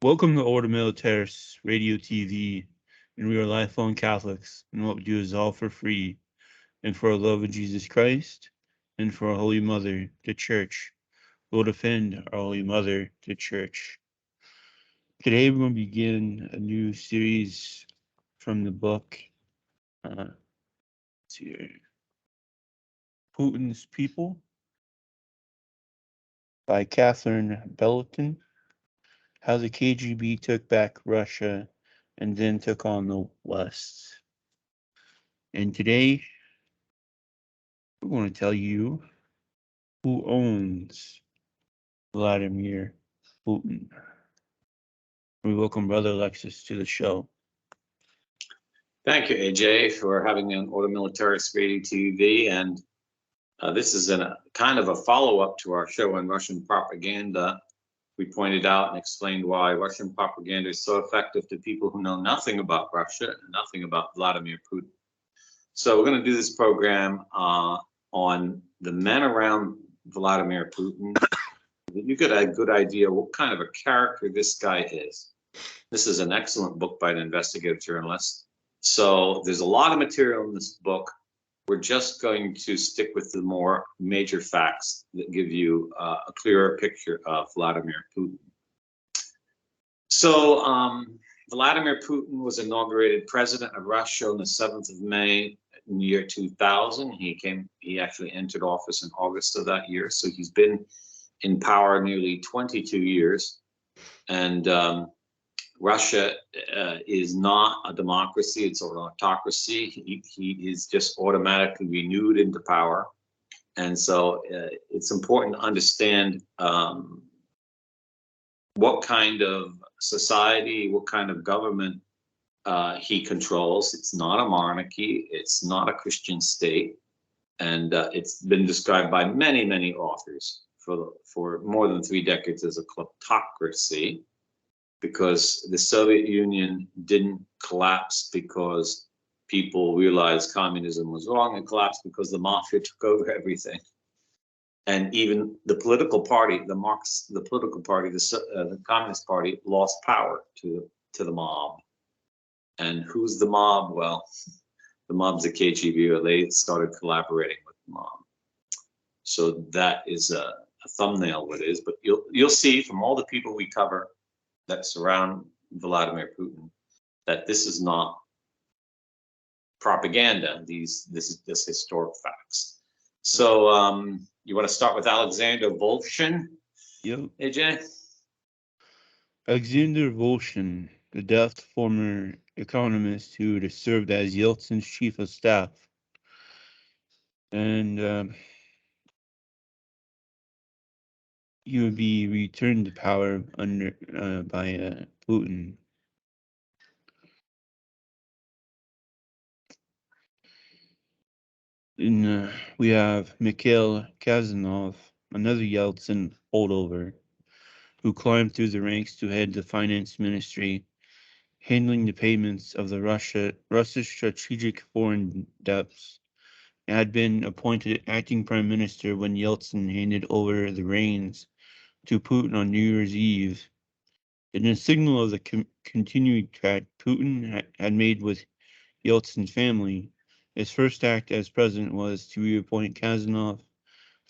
Welcome to Order Militaris Radio TV, and we are lifelong Catholics, and what we do is all for free, and for our love of Jesus Christ, and for our Holy Mother, the Church. We'll defend our Holy Mother, the Church. Today we're going to begin a new series from the book, let's see here, Putin's People by Catherine Belton. How the KGB took back Russia and then took on the West. And today we're going to tell you who owns Vladimir Putin. We welcome Brother Alexis to the show. Thank you, AJ, for having me on Order Militaris Radio TV. And this is a kind of a follow-up to our show on Russian propaganda. We pointed out and explained why Russian propaganda is so effective to people who know nothing about Russia and nothing about Vladimir Putin. So we're going to do this program on the men around Vladimir Putin. You get a good idea what kind of a character this guy is. This is an excellent book by an investigative journalist. So there's a lot of material in this book. We're just going to stick with the more major facts that give you a clearer picture of Vladimir Putin. So Vladimir Putin was inaugurated president of Russia on the 7th of May in the year 2000. He actually entered office in August of that year. So he's been in power nearly 22 years. And Russia is not a democracy, it's an autocracy. He is just automatically renewed into power. And so it's important to understand what kind of society, what kind of government he controls. It's not a monarchy, it's not a Christian state. And it's been described by many, many authors for more than 3 decades as a kleptocracy, because the Soviet Union didn't collapse because people realized communism was wrong. It collapsed because the mafia took over everything. And even the political party, the Communist Party, lost power to the mob. And who's the mob? Well, the mob's the KGB, or they started collaborating with the mob. So that is a thumbnail what it is. But you'll see from all the people we cover that surround Vladimir Putin that this is not propaganda. This is just historic facts. So you want to start with Alexander Volshin? Yep. AJ? Alexander Volshin, the deaf former economist who had served as Yeltsin's chief of staff. And he would be returned to power by Putin. And we have Mikhail Kazanov, another Yeltsin holdover, who climbed through the ranks to head the finance ministry, handling the payments of the Russia's strategic foreign debts, and had been appointed acting prime minister when Yeltsin handed over the reins to Putin on New Year's Eve. In a signal of the continued tract Putin had made with Yeltsin's family, his first act as president was to reappoint Kazanov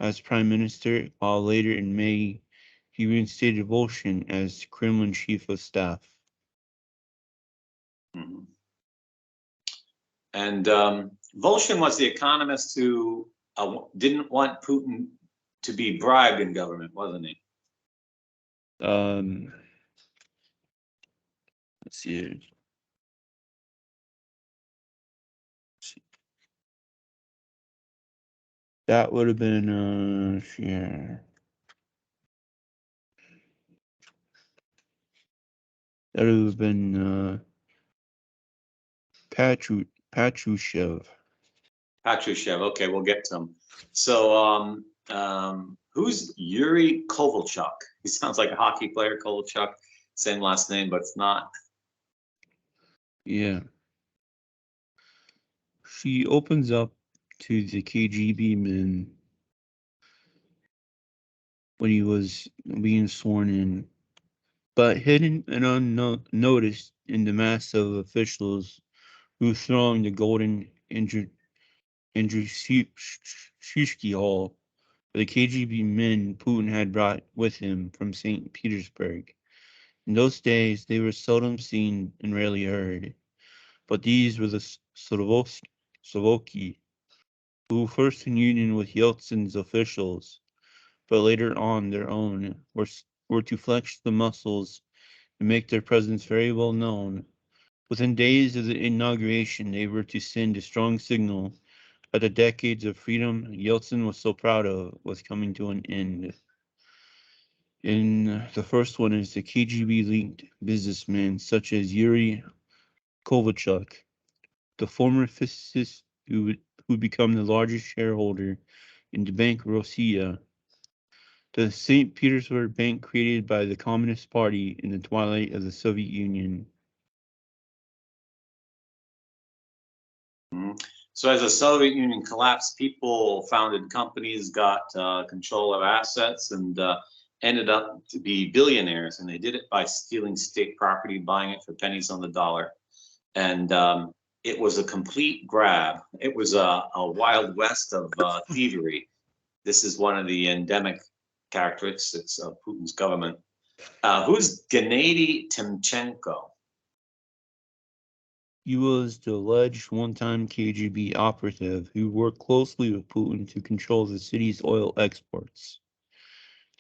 as prime minister, while later in May he reinstated Volshin as Kremlin chief of staff. Mm-hmm. And Volshin was the economist who didn't want Putin to be bribed in government, wasn't he? Let's see here. That would have been yeah. That would have been Patrushev. Patrushev. Okay, we'll get to him. So, who's Yuri Kovalchuk? He sounds like a hockey player, Kovalchuk. Same last name, but it's not. Yeah. She opens up to the KGB man when he was being sworn in. but hidden and unnoticed in the mass of officials who thronged the golden Indrushki Hall, the KGB men Putin had brought with him from St. Petersburg. In those days, they were seldom seen and rarely heard, but these were the Slovoki, who first in union with Yeltsin's officials, but later on their own, were to flex the muscles and make their presence very well known. Within days of the inauguration, they were to send a strong signal that the decades of freedom Yeltsin was so proud of was coming to an end. In the first one is the KGB linked businessmen such as Yuri Kovalchuk, the former physicist who became the largest shareholder in the Bank Rossiya, the St. Petersburg Bank created by the Communist Party in the twilight of the Soviet Union. So as the Soviet Union collapsed, people founded companies, got control of assets, and ended up to be billionaires. And they did it by stealing state property, buying it for pennies on the dollar. And it was a complete grab. It was a wild west of thievery. This is one of the endemic characteristics of Putin's government. Who's Gennady Timchenko? He was the alleged one-time KGB operative who worked closely with Putin to control the city's oil exports.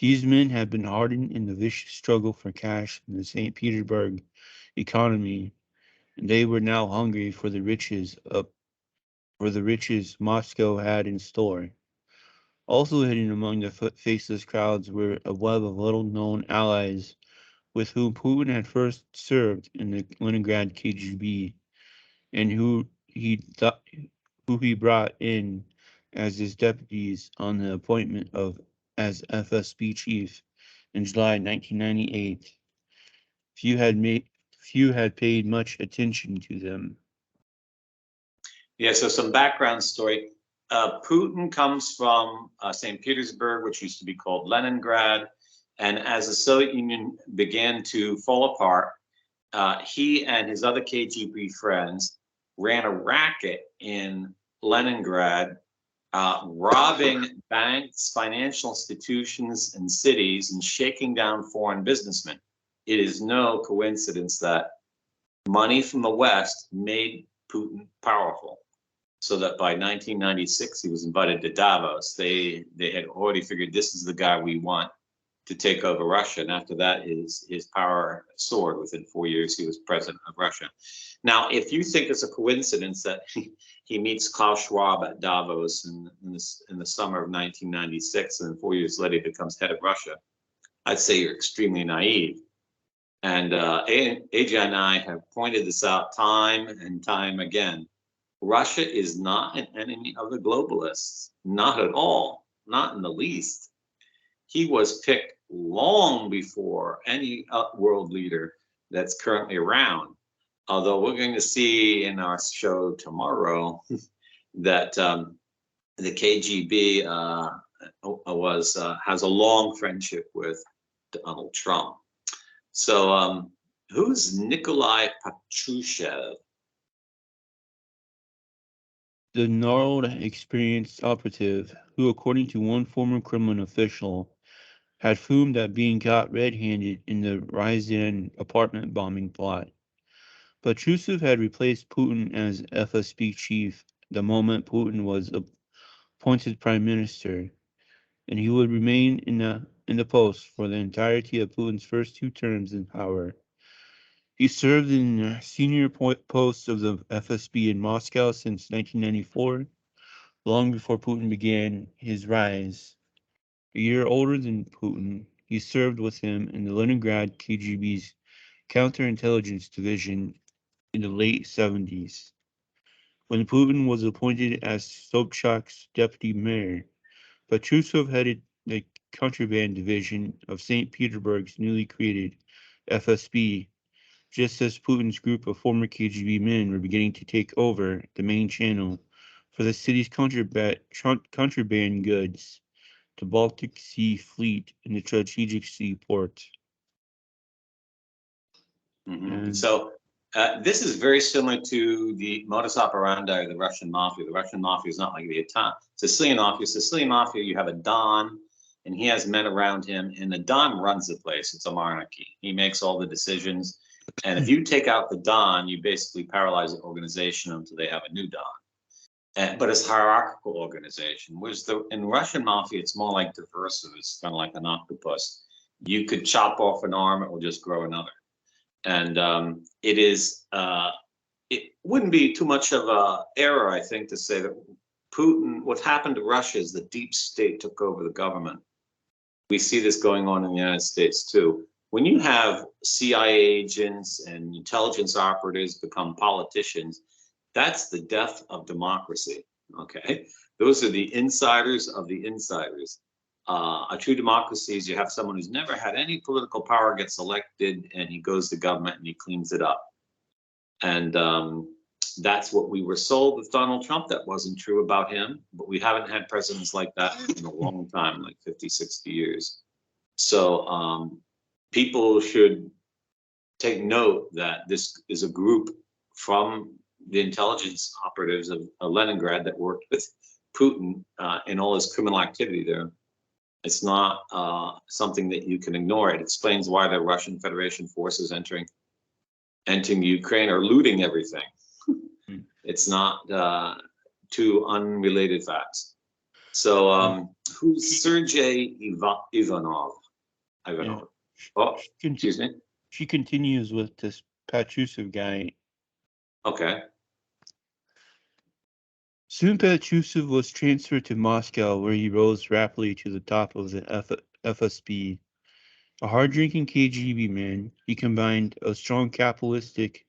These men had been hardened in the vicious struggle for cash in the St. Petersburg economy, and they were now hungry for the riches Moscow had in store. Also hidden among the faceless crowds were a web of little-known allies with whom Putin had first served in the Leningrad KGB, and who he brought in as his deputies on the appointment of as FSB chief in July 1998. Few had paid much attention to them. Yeah, so some background story. Putin comes from St. Petersburg, which used to be called Leningrad. And as the Soviet Union began to fall apart, he and his other KGB friends ran a racket in Leningrad, robbing banks, financial institutions, and cities, and shaking down foreign businessmen. It is no coincidence that money from the West made Putin powerful, so that by 1996 he was invited to Davos. They had already figured this is the guy we want to take over Russia, and after that his power soared. Within 4 years he was president of Russia. Now, if you think it's a coincidence that he meets Klaus Schwab at Davos in the summer of 1996, and then 4 years later he becomes head of Russia, I'd say you're extremely naive. And AJ and I have pointed this out time and time again. Russia is not an enemy of the globalists, not at all, not in the least. He was picked long before any world leader that's currently around. Although we're going to see in our show tomorrow that the KGB has a long friendship with Donald Trump. So who's Nikolai Patrushev? The gnarled, experienced operative, who, according to one former Kremlin official, had fumed at being caught red-handed in the Ryazan apartment bombing plot. But Trusov had replaced Putin as FSB chief the moment Putin was appointed prime minister, and he would remain in the post for the entirety of Putin's first 2 terms in power. He served in senior posts of the FSB in Moscow since 1994, long before Putin began his rise. A year older than Putin, he served with him in the Leningrad KGB's counterintelligence division in the late 70s. When Putin was appointed as Sobchak's deputy mayor, Patrushev headed the contraband division of St. Petersburg's newly created FSB, just as Putin's group of former KGB men were beginning to take over the main channel for the city's contraband goods, the Baltic Sea Fleet and the Strategic Sea Port. Mhm. And So this is very similar to the modus operandi of the Russian mafia. The Russian mafia is not like the Sicilian mafia. Sicilian mafia, you have a don, and he has men around him, and the don runs the place. It's a monarchy. He makes all the decisions, and if you take out the don, you basically paralyze the organization until they have a new don. But it's hierarchical organization. Whereas in Russian mafia, it's more like diversive. It's kind of like an octopus. You could chop off an arm, it will just grow another. And it wouldn't be too much of a error, I think, to say that Putin, what happened to Russia is the deep state took over the government. We see this going on in the United States too. When you have CIA agents and intelligence operatives become politicians, that's the death of democracy. Okay, those are the insiders of the insiders. A true democracy is you have someone who's never had any political power gets elected, and he goes to government and he cleans it up. And that's what we were sold with Donald Trump. That wasn't true about him, but we haven't had presidents like that in a long time, like 50, 60 years. So people should take note that this is a group from the intelligence operatives of Leningrad that worked with Putin in all his criminal activity there. It's not something that you can ignore. It explains why the Russian Federation forces entering Ukraine are looting everything. It's not two unrelated facts. So who's Sergey Ivanov? yeah, Oh, she, excuse me. she continues with this Pachusev guy. Okay. Soon Pachusev was transferred to Moscow, where he rose rapidly to the top of the FSB. A hard-drinking KGB man, he combined a strong capitalistic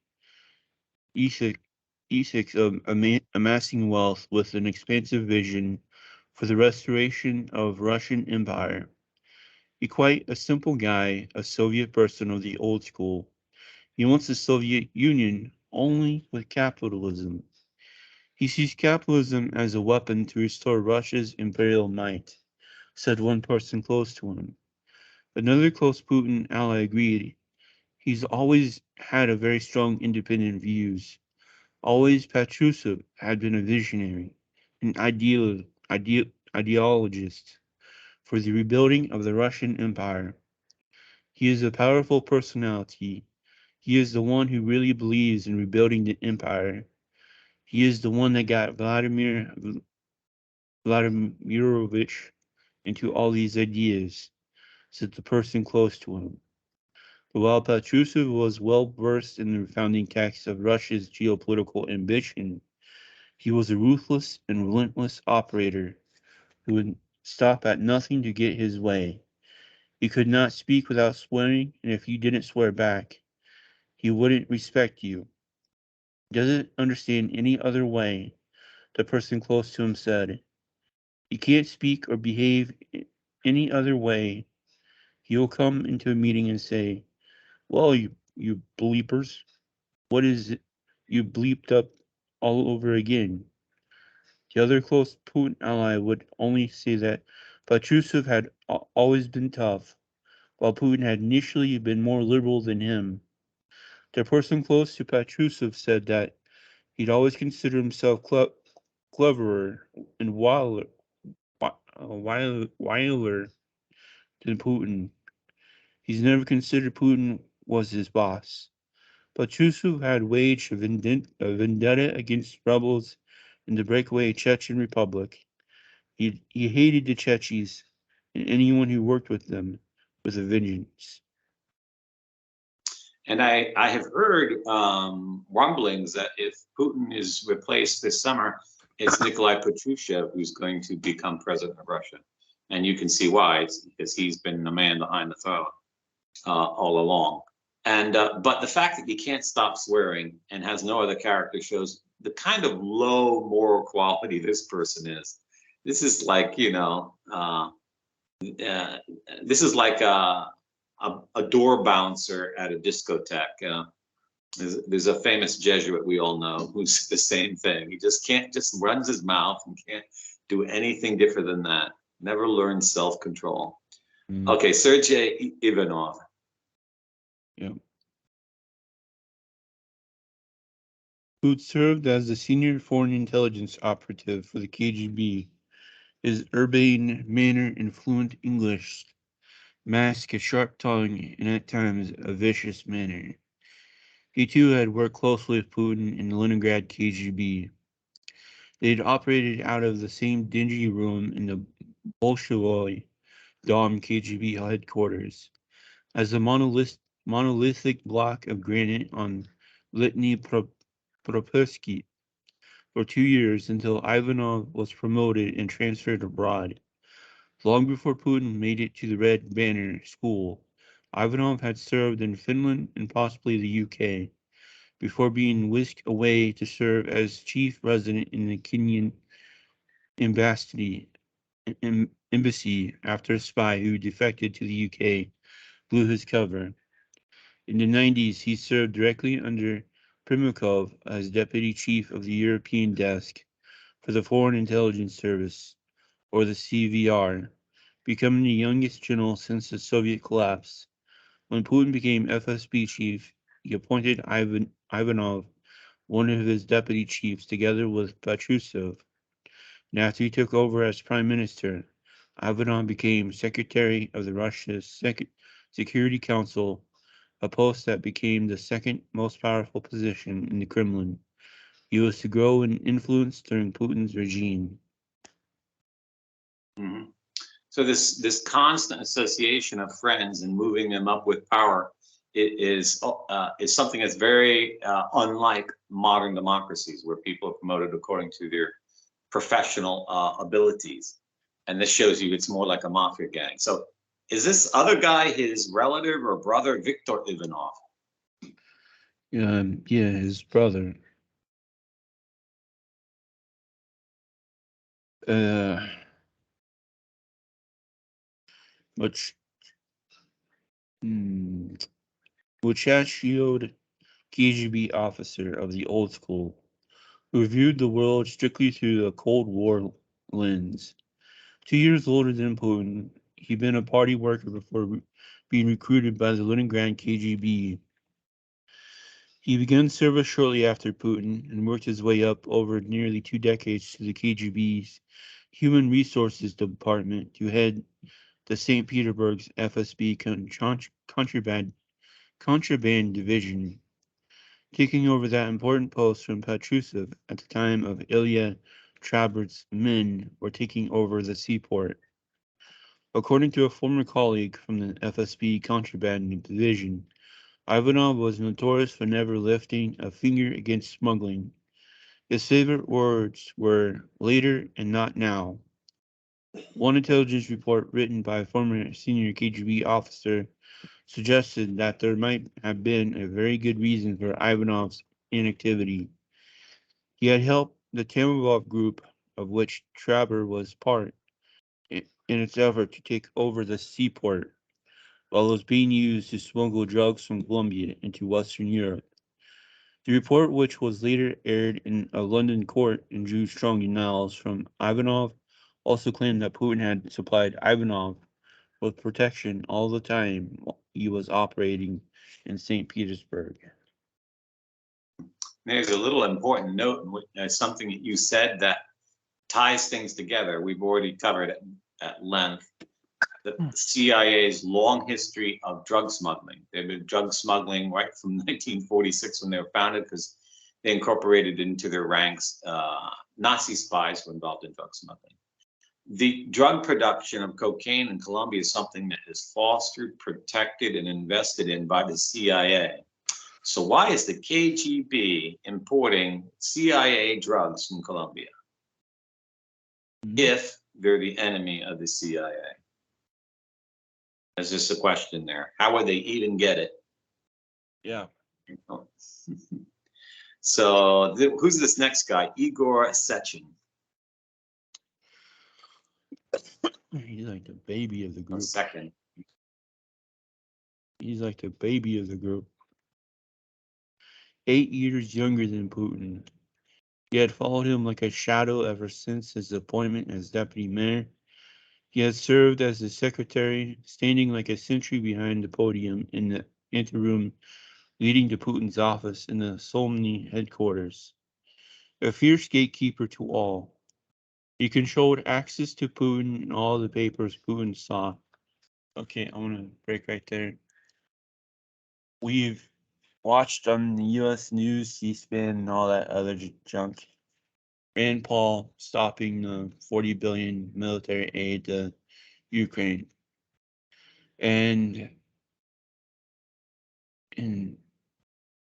ethics of amassing wealth with an expansive vision for the restoration of Russian Empire. He quite a simple guy, a Soviet person of the old school. He wants the Soviet Union only with capitalism. He sees capitalism as a weapon to restore Russia's imperial might, said one person close to him. Another close Putin ally agreed. He's always had a very strong independent views. Always Patrushev had been a visionary, an ideologist for the rebuilding of the Russian Empire. He is a powerful personality. He is the one who really believes in rebuilding the empire. He is the one that got Vladimirovich into all these ideas, said the person close to him. But while Patrushev was well versed in the founding texts of Russia's geopolitical ambition, he was a ruthless and relentless operator who would stop at nothing to get his way. He could not speak without swearing, and if you didn't swear back, he wouldn't respect you. Doesn't understand any other way, the person close to him said. He can't speak or behave any other way. He'll come into a meeting and say, well, you bleepers, what is it you bleeped up all over again? The other close Putin ally would only say that Patrushev had always been tough, while Putin had initially been more liberal than him. The person close to Patrushev said that he'd always considered himself cleverer and wiler than Putin. He's never considered Putin was his boss. Patrushev had waged a vendetta against rebels in the breakaway Chechen Republic. He hated the Chechens and anyone who worked with them with a vengeance. And I have heard rumblings that if Putin is replaced this summer, it's Nikolai Patrushev who's going to become president of Russia. And you can see why. It's because he's been the man behind the throne all along. And but the fact that he can't stop swearing and has no other character shows the kind of low moral quality this person is. This is like, this is like a door bouncer at a discotheque. There's a famous Jesuit we all know who's the same thing. He just runs his mouth and can't do anything different than that. Never learns self-control. Mm, Okay, Sergey Ivanov. yeah. who'd served as the senior foreign intelligence operative for the KGB. His urbane manner and fluent English mask a sharp tongue and at times a vicious manner. He too had worked closely with Putin in the Leningrad KGB. They had operated out of the same dingy room in the Bolshoi Dom KGB headquarters, as the monolithic block of granite on Litny Propetsky for 2 years until Ivanov was promoted and transferred abroad. Long before Putin made it to the Red Banner School, Ivanov had served in Finland and possibly the UK, before being whisked away to serve as chief resident in the Kenyan embassy after a spy who defected to the UK blew his cover. In the 90s, he served directly under Primakov as deputy chief of the European desk for the Foreign Intelligence Service, or the CVR, becoming the youngest general since the Soviet collapse. When Putin became FSB chief, he appointed Ivanov one of his deputy chiefs together with Patrushev. And after he took over as prime minister, Ivanov became secretary of the Russia's Security Council, a post that became the second most powerful position in the Kremlin. He was to grow in influence during Putin's regime. Mhm. So this constant association of friends and moving them up with power is something that's very unlike modern democracies, where people are promoted according to their professional abilities, and this shows you it's more like a mafia gang. So, is this other guy his relative or brother, Viktor Ivanov? Yeah, his brother. Uh, which, hmm, Mustachioed KGB officer of the old school, who viewed the world strictly through the Cold War lens. 2 years older than Putin, he'd been a party worker before being recruited by the Leningrad KGB. He began service shortly after Putin and worked his way up over nearly 2 decades to the KGB's Human Resources Department to head the St. Petersburg's FSB contraband division, taking over that important post from Patrushev at the time of Ilya Chabrt's men were taking over the seaport. According to a former colleague from the FSB contraband division, Ivanov was notorious for never lifting a finger against smuggling. His favorite words were later and not now. One intelligence report written by a former senior KGB officer suggested that there might have been a very good reason for Ivanov's inactivity. He had helped the Tamilov group, of which Traber was part, in its effort to take over the seaport, while it was being used to smuggle drugs from Colombia into Western Europe. The report, which was later aired in a London court and drew strong denials from Ivanov, also claimed that Putin had supplied Ivanov with protection all the time while he was operating in St. Petersburg. There's a little important note, something that you said that ties things together. We've already covered it at length. The CIA's long history of drug smuggling. They've been drug smuggling right from 1946 when they were founded, because they incorporated into their ranks Nazi spies who were involved in drug smuggling. The drug production of cocaine in Colombia is something that is fostered, protected, and invested in by the CIA. So why is the KGB importing CIA drugs from Colombia if they're the enemy of the CIA? There's just a question there. How would they even get it? Yeah. So who's this next guy? Igor Sechin. He's like the baby of the A group. second. He's like the baby of the group. 8 years younger than Putin. He had followed him like a shadow ever since his appointment as deputy mayor. He had served as his secretary, standing like a sentry behind the podium in the anteroom leading to Putin's office in the Solomony headquarters. A fierce gatekeeper to all, he controlled access to Putin and all the papers Putin saw. Okay, I want to break right there. We've watched on the U.S. News, C-SPAN, and all that other junk. Rand Paul stopping the 40 billion military aid to Ukraine, and and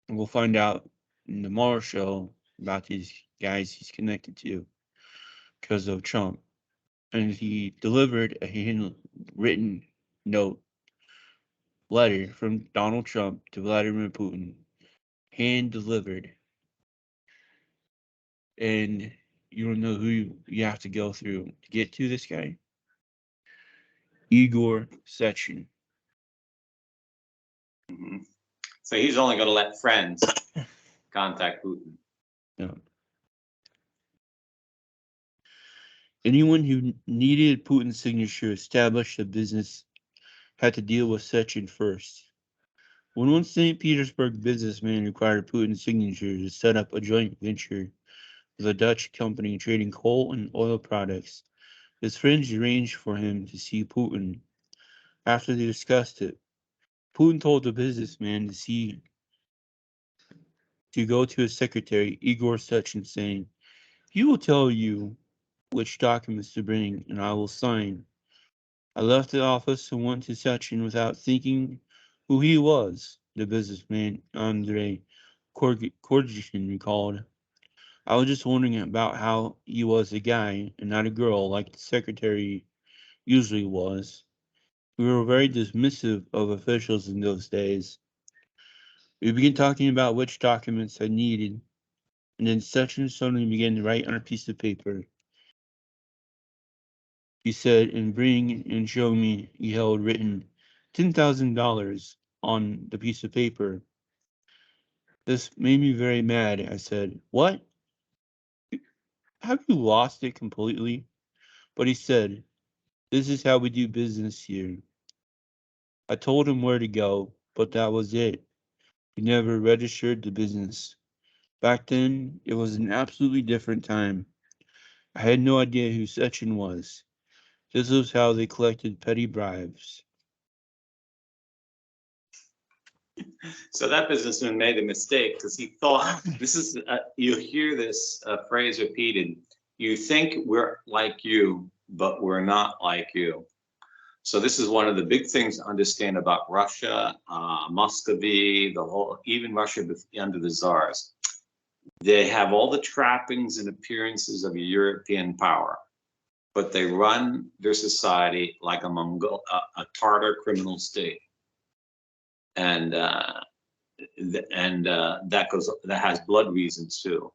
we'll find out in the tomorrow show about these guys he's connected to because of Trump. And he delivered a handwritten note letter from Donald Trump to Vladimir Putin, hand delivered. And you don't know who you have to go through to get to this guy? Igor Sechin. Mhm. So he's only going to let friends contact Putin. No. Anyone who needed Putin's signature to establish a business had to deal with Sechin first. When one St. Petersburg businessman required Putin's signature to set up a joint venture with a Dutch company trading coal and oil products, his friends arranged for him to see Putin. After they discussed it, Putin told the businessman to go to his secretary, Igor Sechin, saying, "He will tell you which documents to bring, and I will sign." I left the office and went to Sechin without thinking who he was, the businessman Andre Korgishin recalled. I was just wondering about how he was a guy and not a girl like the secretary usually was. We were very dismissive of officials in those days. We began talking about which documents I needed, and then Sechin suddenly began to write on a piece of paper. He said, and bring and show me he held written $10,000 on the piece of paper. This made me very mad. I said, "What? Have you lost it completely?" But he said, "This is how we do business here." I told him where to go, but that was it. He never registered the business. Back then, it was an absolutely different time. I had no idea who Sechin was. This was how they collected petty bribes. So that businessman made a mistake because he thought this is, you hear this phrase repeated, you think we're like you, but we're not like you. So this is one of the big things to understand about Russia, Muscovy, the whole, even Russia under the Tsars. They have all the trappings and appearances of a European power, but they run their society like a Tartar criminal state. And that has blood reasons too.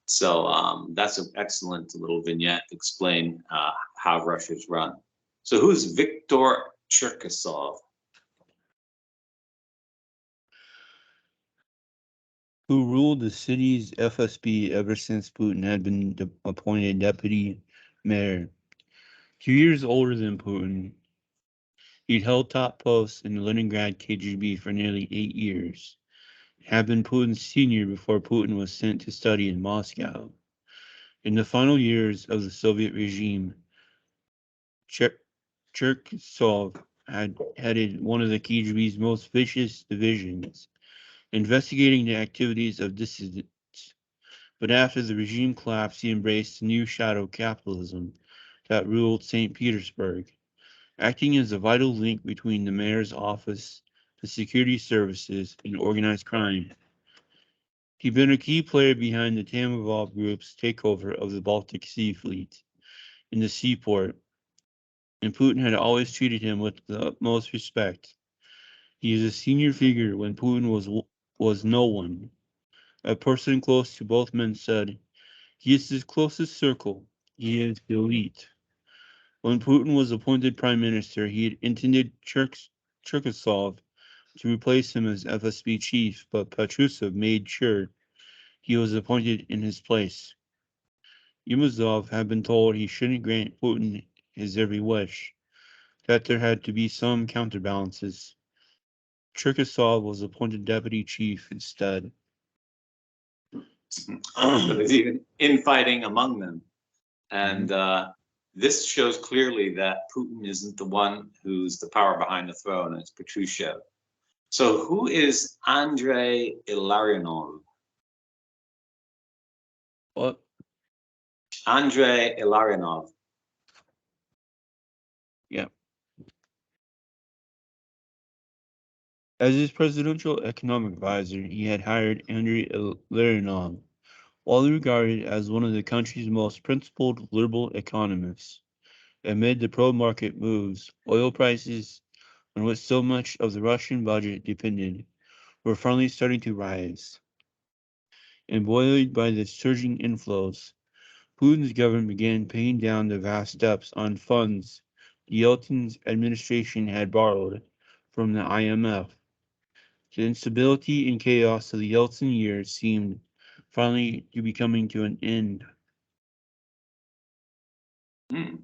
So that's an excellent little vignette to explain how Russia's run. So who's Viktor Cherkasov? Who ruled the city's FSB ever since Putin had been appointed deputy mayor. 2 years older than Putin, he'd held top posts in the Leningrad KGB for nearly 8 years, had been Putin's senior before Putin was sent to study in Moscow. In the final years of the Soviet regime, Cherkasov had headed one of the KGB's most vicious divisions, investigating the activities of dissidents. But after the regime collapsed, he embraced the new shadow capitalism that ruled St. Petersburg, acting as a vital link between the mayor's office, the security services, and organized crime. He'd been a key player behind the Tamavov Group's takeover of the Baltic Sea Fleet in the seaport, and Putin had always treated him with the utmost respect. He is a senior figure when Putin was no one. A person close to both men said, "He is his closest circle. He is the elite." When Putin was appointed prime minister, he had intended Cherkasov to replace him as FSB chief, but Patrushev made sure he was appointed in his place. Yumazov had been told he shouldn't grant Putin his every wish, that there had to be some counterbalances. Cherkasov was appointed deputy chief instead. So there's even infighting among them. And this shows clearly that Putin isn't the one who's the power behind the throne, it's Patrushev. So who is Andre Ilarinov? What? Andre Ilarinov. Yeah. As his presidential economic advisor, he had hired Andrei Ilarinov, widely regarded as one of the country's most principled liberal economists. Amid the pro-market moves, oil prices, on which so much of the Russian budget depended, were finally starting to rise. And buoyed by the surging inflows, Putin's government began paying down the vast debts on funds Yeltsin's administration had borrowed from the IMF. The instability and chaos of the Yeltsin years seemed finally to be coming to an end. So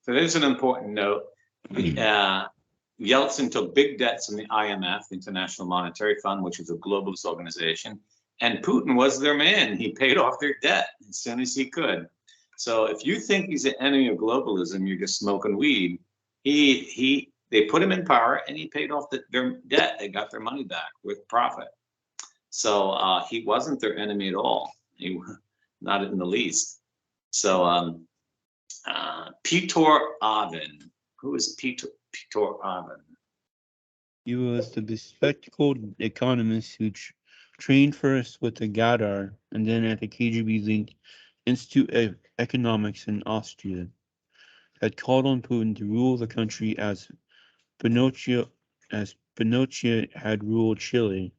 there's an important note. Yeltsin took big debts from the IMF, the International Monetary Fund, which is a globalist organization, and Putin was their man. He paid off their debt as soon as he could. So if you think he's an enemy of globalism, you're just smoking weed. They put him in power, and he paid off their debt. They got their money back with profit. So he wasn't their enemy at all. Not in the least. So Peter Ivan. Who is Peter Ivan? He was the bespectacled economist who trained first with the Gadar and then at the KGB-linked Institute of Economics in Austria, had called on Putin to rule the country as Pinochet had ruled Chile.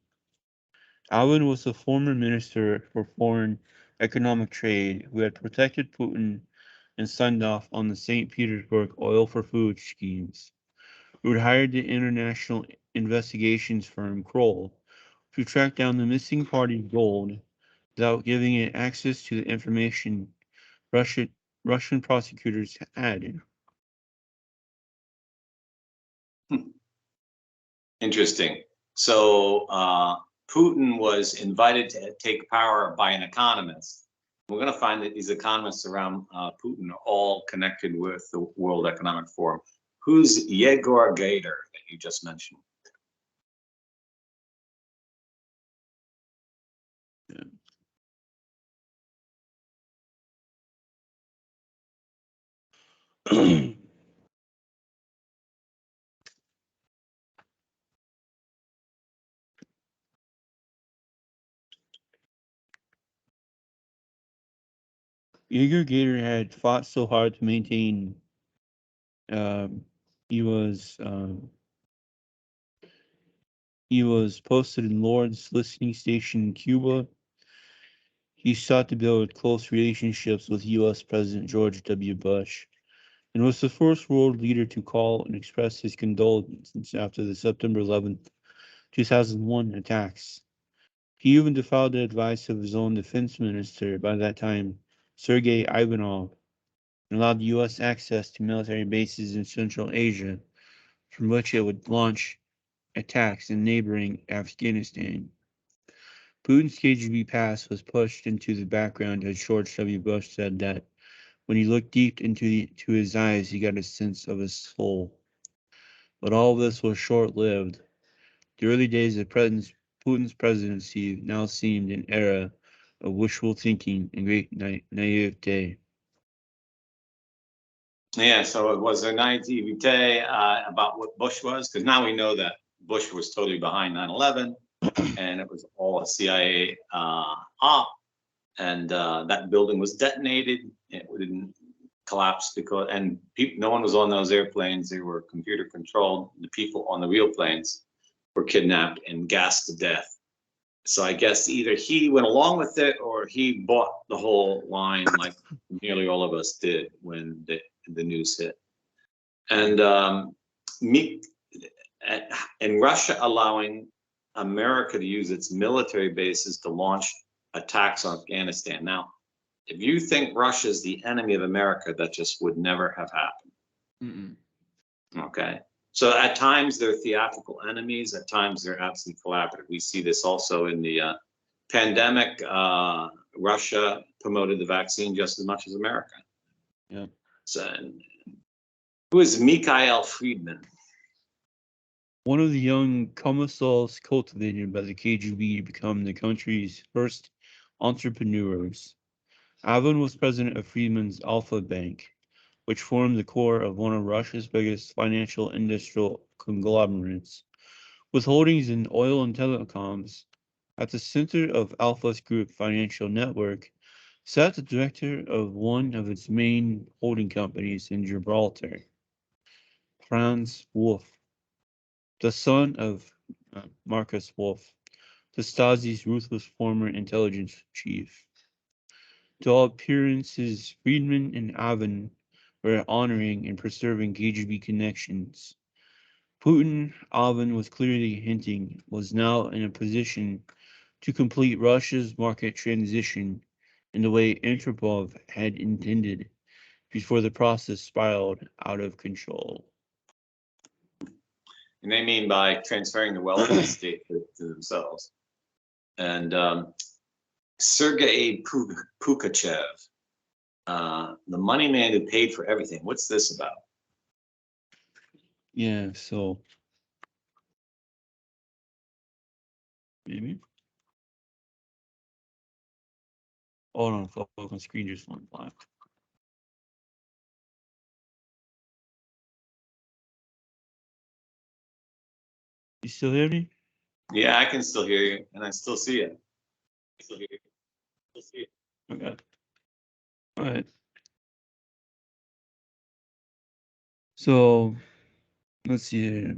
Alvin was the former minister for foreign economic trade who had protected Putin and signed off on the St. Petersburg oil for food schemes, who had hired the international investigations firm Kroll to track down the missing party gold without giving it access to the information Russian prosecutors had. Interesting. So Putin was invited to take power by an economist. We're going to find that these economists around Putin are all connected with the World Economic Forum. Who's Yegor Gator that you just mentioned? Igor Gator had fought so hard to maintain. Um, he was um, he was posted in Lord's listening station in Cuba. He sought to build close relationships with U.S. President George W. Bush, and was the first world leader to call and express his condolences after the September 11th, 2001 attacks. He even defied the advice of his own defense minister by that time, Sergey Ivanov, and allowed U.S. access to military bases in Central Asia, from which it would launch attacks in neighboring Afghanistan. Putin's KGB past was pushed into the background as George W. Bush said that when he looked deep to his eyes, he got a sense of his soul. But all of this was short-lived. The early days of Putin's presidency now seemed an era of wishful thinking and great naivete. Yeah, so it was a naivete about what Bush was, because now we know that Bush was totally behind 9/11, and it was all a CIA op, and that building was detonated. It didn't collapse no one was on those airplanes. They were computer controlled. The people on the real planes were kidnapped and gassed to death. So I guess either he went along with it or he bought the whole line, like nearly all of us did when the news hit. And in Russia allowing America to use its military bases to launch attacks on Afghanistan. Now, if you think Russia is the enemy of America, that just would never have happened. Mm-mm. Okay. So at times they're theatrical enemies, at times they're absolutely collaborative. We see this also in the pandemic. Russia promoted the vaccine just as much as America. Yeah. So, who is Mikhail Friedman? One of the young commissars cultivated by the KGB to become the country's first entrepreneurs. Ahman was president of Friedman's Alpha Bank, which formed the core of one of Russia's biggest financial industrial conglomerates, with holdings in oil and telecoms. At the center of Alpha's group financial network sat the director of one of its main holding companies in Gibraltar, Franz Wolff, the son of Marcus Wolff, the Stasi's ruthless former intelligence chief. To all appearances, Friedman and Avon were honoring and preserving KGB connections. Putin, Avon was clearly hinting, was now in a position to complete Russia's market transition in the way Interpol had intended before the process spiraled out of control. And they mean by transferring the wealth of the state to themselves. And Sergey Pugachev, the money man who paid for everything. What's this about? Yeah, so maybe. Hold on, folks, my screen just went black. You still hear me? Yeah, I can still hear you, and I still see it. Okay. All right. So let's see here.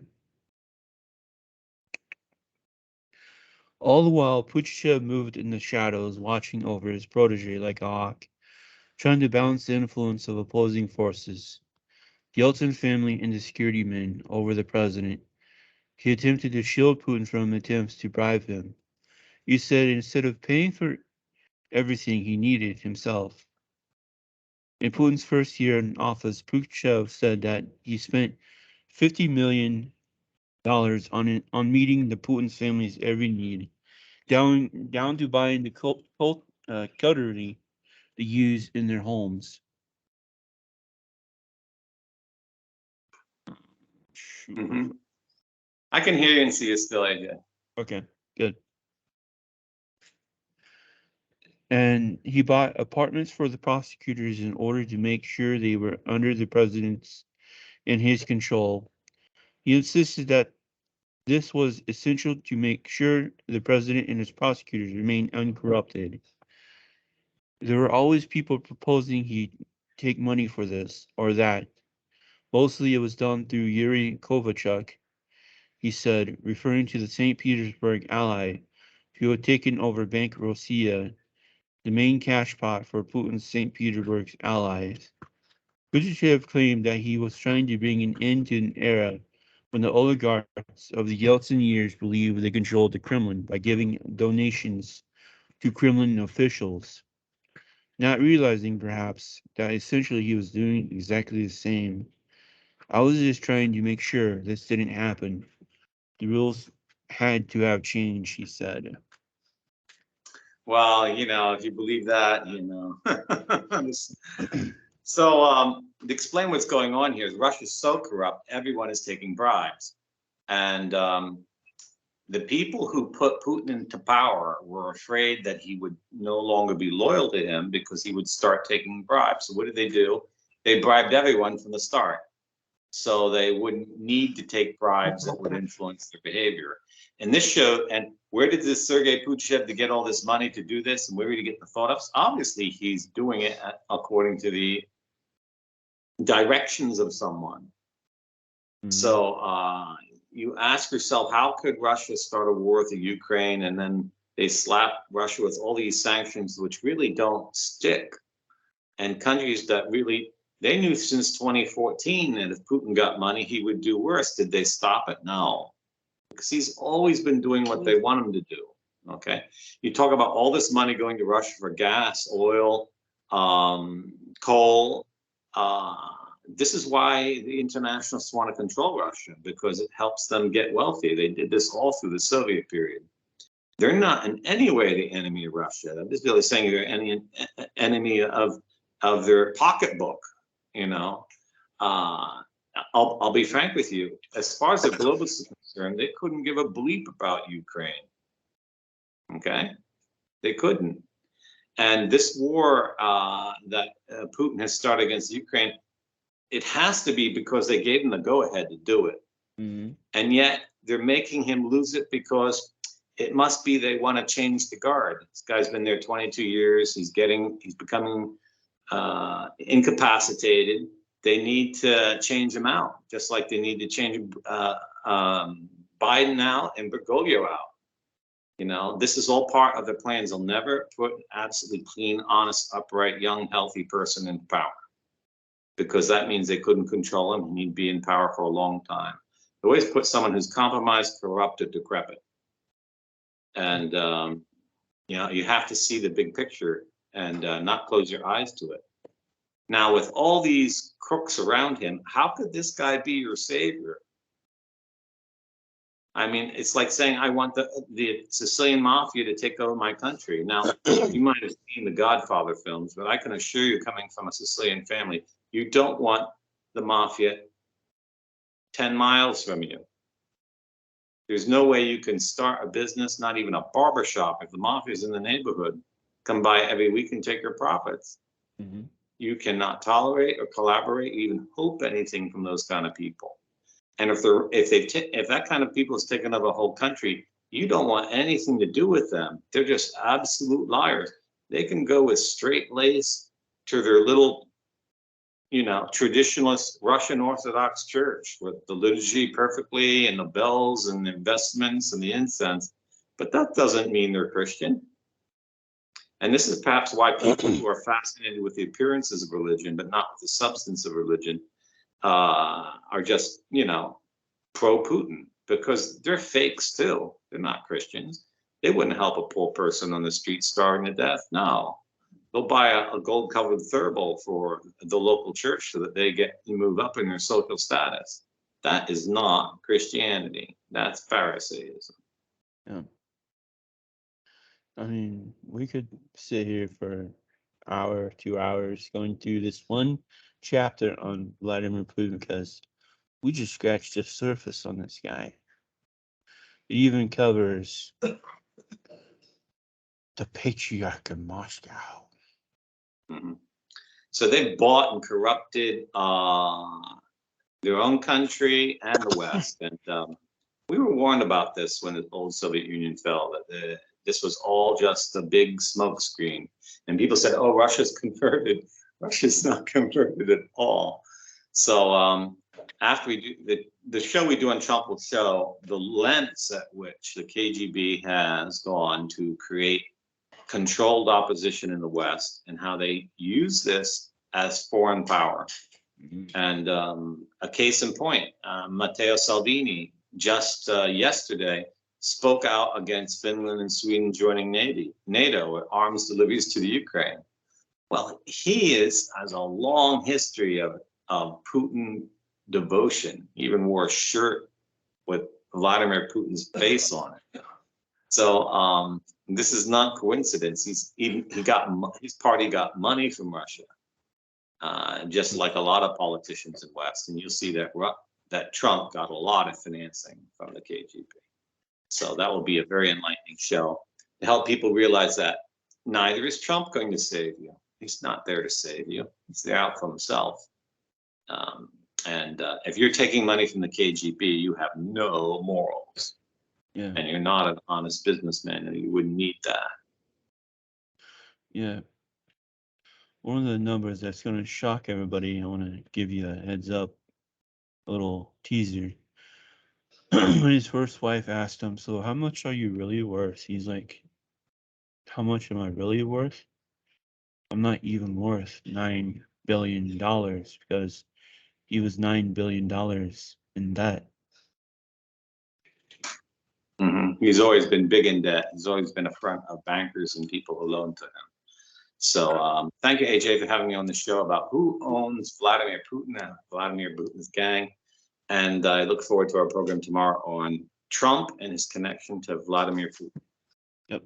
All the while, Pugachev moved in the shadows, watching over his protege like a hawk, trying to balance the influence of opposing forces. The Yeltsin family and the security men over the president. He attempted to shield Putin from attempts to bribe him. He said instead of paying for everything he needed himself. In Putin's first year in office, Pugachev said that he spent $50 million on meeting the Putin's family's every need, down to buying the cutlery they use in their homes. Mm-hmm. I can hear you and see you still, AJ. Okay, good. And he bought apartments for the prosecutors in order to make sure they were under the president's and his control. He insisted that this was essential to make sure the president and his prosecutors remained uncorrupted. There were always people proposing he take money for this or that. Mostly it was done through Yuri Kovalchuk, he said, referring to the St. Petersburg ally who had taken over Bank Rossiya, the main cash pot for Putin's St. Petersburg allies. Khrushchev claimed that he was trying to bring an end to an era when the oligarchs of the Yeltsin years believed they controlled the Kremlin by giving donations to Kremlin officials, not realizing perhaps that essentially he was doing exactly the same. I was just trying to make sure this didn't happen. The rules had to have changed, he said. Well, if you believe that, So, to explain what's going on here is Russia's so corrupt, everyone is taking bribes. And the people who put Putin into power were afraid that he would no longer be loyal to him because he would start taking bribes. So what did they do? They bribed everyone from the start. So they wouldn't need to take bribes that would influence their behavior. And this showed, and where did this Sergey Pugachev to get all this money to do this? And where did he get the photos? Obviously, he's doing it according to the directions of someone. Mhm. So you ask yourself, how could Russia start a war with Ukraine and then they slap Russia with all these sanctions which really don't stick? And countries that really, they knew since 2014 that if Putin got money, he would do worse. Did they stop it? No, because he's always been doing what they want him to do. Okay. You talk about all this money going to Russia for gas, oil, coal. this is why the internationalists want to control Russia, because it helps them get wealthy. They did this all through the Soviet period. They're not in any way the enemy of Russia. I'm just really saying they're any enemy of their pocketbook. You know, I'll be frank with you. As far as the globalists are concerned, they couldn't give a bleep about Ukraine. Okay, they couldn't. And this war that Putin has started against Ukraine, it has to be because they gave him the go-ahead to do it. Mm-hmm. And yet they're making him lose it because it must be they want to change the guard. This guy's been there 22 years. He's becoming incapacitated. They need to change him out, just like they need to change Biden out and Bergoglio out. You know, this is all part of the plans. They'll never put an absolutely clean, honest, upright, young, healthy person in power, because that means they couldn't control him. He'd be in power for a long time. They always put someone who's compromised, corrupted, decrepit. And, you know, you have to see the big picture and not close your eyes to it. Now, with all these crooks around him, how could this guy be your savior? I mean, it's like saying, I want the Sicilian mafia to take over my country. Now, you might have seen the Godfather films, but I can assure you, coming from a Sicilian family, you don't want the mafia 10 miles from you. There's no way you can start a business, not even a barber shop, if the mafia's in the neighborhood, come by every week and take your profits. Mm-hmm. You cannot tolerate or collaborate, even hope anything from those kind of people. And if that kind of people is taking over a whole country, you don't want anything to do with them. They're just absolute liars. They can go with straight lace to their little, you know, traditionalist Russian Orthodox church with the liturgy perfectly and the bells and the investments and the incense, but that doesn't mean they're Christian. And this is perhaps why people who are fascinated with the appearances of religion, but not with the substance of religion, are just, you know, pro-Putin, because they're fakes too. They're not Christians. They wouldn't help a poor person on the street starving to death. No, they'll buy a gold-covered thurible for the local church so that they move up in their social status. That is not Christianity. That's Pharisaism. Yeah. I mean, we could sit here for an hour, 2 hours going through this one chapter on Vladimir Putin, because we just scratched the surface on this guy. It even covers the patriarch of Moscow. Mm-hmm. So they've bought and corrupted their own country and the West. And we were warned about this when the old Soviet Union fell, that this was all just a big smokescreen. And people said, oh, Russia's converted. Russia's not converted at all. So after we do the show we do on Trump will show the lengths at which the KGB has gone to create controlled opposition in the West, and how they use this as foreign power. Mm-hmm. And a case in point, Matteo Salvini just yesterday spoke out against Finland and Sweden joining NATO with arms deliveries to the Ukraine. Well, he has a long history of Putin devotion. He even wore a shirt with Vladimir Putin's face on it. So this is not coincidence. His party got money from Russia, just like a lot of politicians in West. And you'll see that Trump got a lot of financing from the KGB. So that will be a very enlightening show to help people realize that neither is Trump going to save you. He's not there to save you. He's there out for himself. And if you're taking money from the KGB, you have no morals. Yeah. And you're not an honest businessman, and you wouldn't need that. Yeah. One of the numbers that's going to shock everybody, I want to give you a heads up, a little teaser. When his first wife asked him, so how much are you really worth? He's like, how much am I really worth? I'm not even worth $9 billion, because he was $9 billion in debt. Mm-hmm. He's always been big in debt. He's always been a front of bankers and people who loan to him. So thank you, AJ, for having me on the show about who owns Vladimir Putin and Vladimir Putin's gang. And I look forward to our program tomorrow on Trump and his connection to Vladimir Putin. Yep.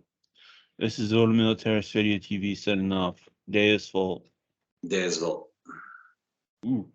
This is Auto Militarist Radio TV signing off. Day is full. Daysville. Ooh.